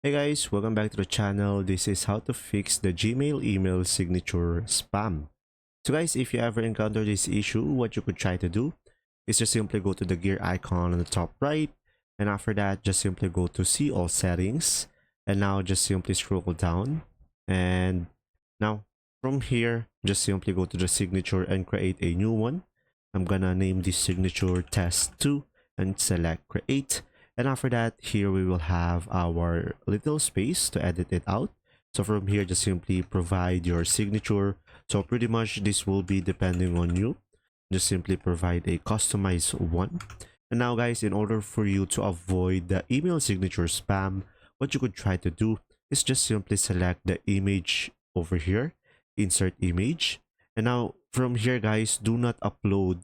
Hey guys, welcome back to the channel. This is how to fix the Gmail email signature spam. So guys, if you ever encounter this issue, what you could try to do is just simply go to the gear icon on the top right, and after that just simply go to see all settings, and now just simply scroll down, and now from here just simply go to the signature and create a new one. I'm gonna name this signature test2 and select create. And after that, here we will have our little space to edit it out. So from here, just simply provide your signature. So pretty much this will be depending on you. Just simply provide a customized one. And now guys, in order for you to avoid the email signature spam, what you could try to do is just simply select the image over here, insert image. And now from here guys, do not upload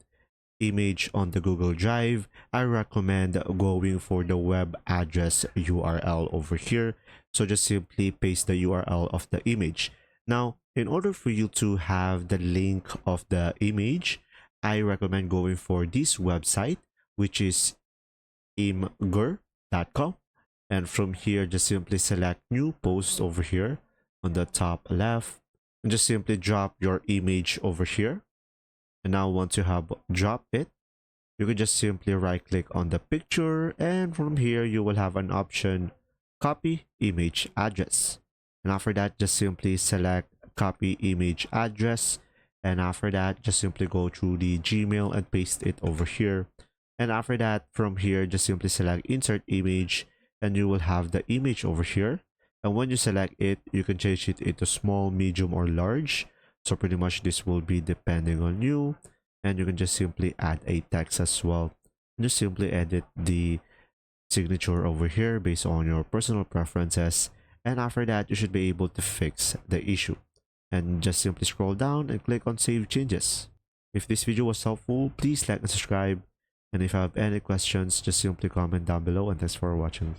image on the Google Drive. I recommend going for the web address URL over here. So just simply paste the URL of the image. Now, in order for you to have the link of the image, I recommend going for this website, which is imgur.com. And from here, just simply select new post over here on the top left, and just simply drop your image over here. And now once you have dropped it, you can just simply right click on the picture, and from here you will have an option copy image address. And after that, just simply select copy image address, and after that just simply go through the Gmail and paste it over here. And after that, from here just simply select insert image, and you will have the image over here. And when you select it, you can change it into small, medium, or large. So pretty much this will be depending on you. And you can just simply add a text as well. And just simply edit the signature over here based on your personal preferences. And after that, you should be able to fix the issue. And just simply scroll down and click on save changes. If this video was helpful, please like and subscribe. And if you have any questions, just simply comment down below, and thanks for watching.